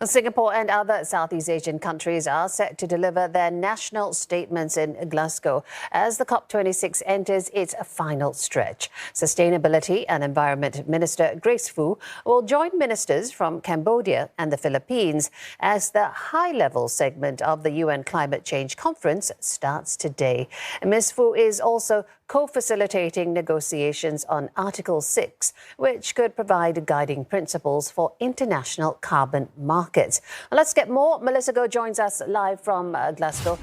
Singapore and other Southeast Asian countries are set to deliver their national statements in Glasgow as the COP26 enters its final stretch. Sustainability and Environment Minister Grace Fu will join ministers from Cambodia and the Philippines as the high-level segment of the UN Climate Change Conference starts today. Ms. Fu is also co-facilitating negotiations on Article 6, which could provide guiding principles for international carbon markets. Let's get more. Melissa Goh joins us live from Glasgow.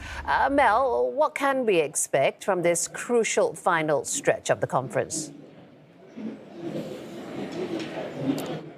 Mel, what can we expect from this crucial final stretch of the conference?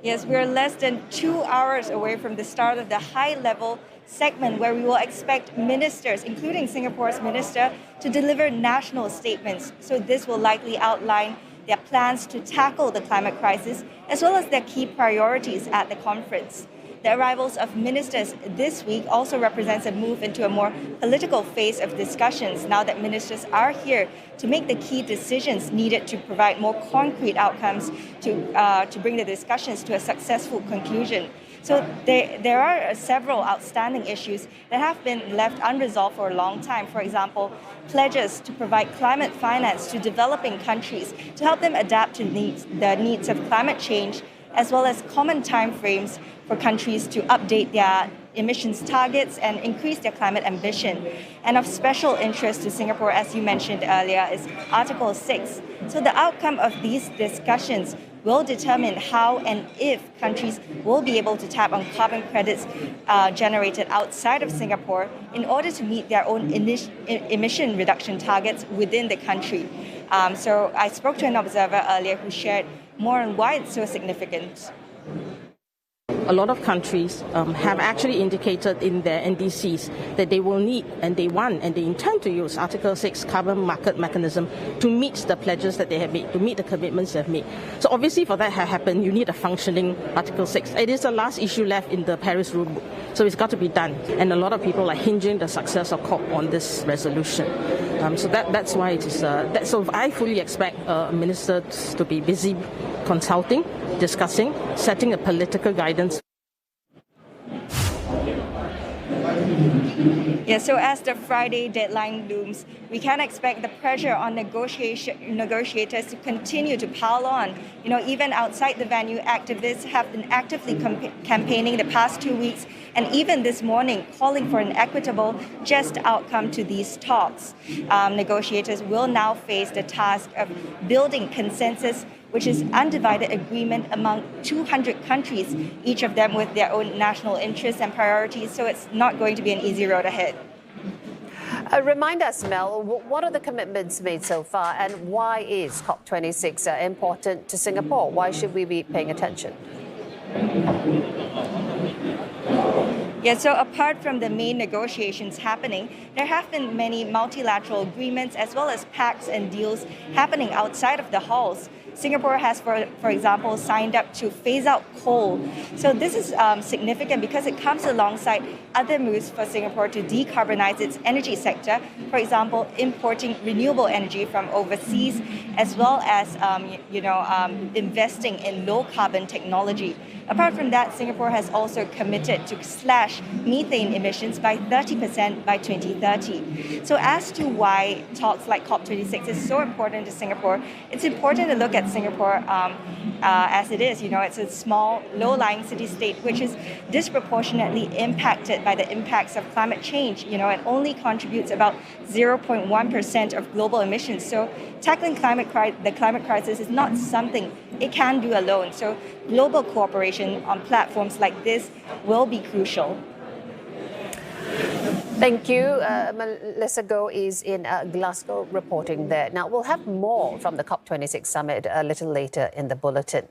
Yes, we are less than 2 hours away from the start of the high-level segment where we will expect ministers, including Singapore's minister, to deliver national statements. So this will likely outline their plans to tackle the climate crisis, as well as their key priorities at the conference. The arrivals of ministers this week also represents a move into a more political phase of discussions now that ministers are here to make the key decisions needed to provide more concrete outcomes to bring the discussions to a successful conclusion. So there are several outstanding issues that have been left unresolved for a long time. For example, pledges to provide climate finance to developing countries to help them adapt to the needs of climate change, as well as common timeframes for countries to update their emissions targets and increase their climate ambition. And of special interest to Singapore, as you mentioned earlier, is Article 6. So the outcome of these discussions will determine how and if countries will be able to tap on carbon credits generated outside of Singapore in order to meet their own emission reduction targets within the country. So I spoke to an observer earlier who shared more on why it's so significant. A lot of countries have actually indicated in their NDCs that they will need and they want and they intend to use Article 6 carbon market mechanism to meet the pledges that they have made, to meet the commitments they have made. So obviously for that to happen, you need a functioning Article 6. It is the last issue left in the Paris rulebook, so it's got to be done. And a lot of people are hinging the success of COP on this resolution. So that's why it is. So I fully expect ministers to be busy consulting, discussing, setting a political guidance. Yeah, so as the Friday deadline looms, we can expect the pressure on negotiators to continue to pile on. You know, even outside the venue, activists have been actively campaigning the past 2 weeks, and even this morning calling for an equitable, just outcome to these talks. Negotiators will now face the task of building consensus, which is undivided agreement among 200 countries, each of them with their own national interests and priorities. So it's not going to be an easy road ahead. Remind us, Mel, what are the commitments made so far, and why is COP26 important to Singapore? Why should we be paying attention? Yeah, so apart from the main negotiations happening, there have been many multilateral agreements as well as pacts and deals happening outside of the halls. Singapore has, for example, signed up to phase out coal. So this is significant because it comes alongside other moves for Singapore to decarbonize its energy sector. For example, importing renewable energy from overseas, as well as investing in low carbon technology. Apart from that, Singapore has also committed to slash methane emissions by 30% by 2030. So as to why talks like COP26 is so important to Singapore, it's important to look at Singapore as it is. You know, it's a small, low-lying city-state which is disproportionately impacted by the impacts of climate change. You know, it only contributes about 0.1% of global emissions. So tackling the climate crisis is not something it can do alone. So global cooperation on platforms like this will be crucial. Thank you. Melissa Goh is in Glasgow reporting there. Now, we'll have more from the COP26 summit a little later in the bulletin.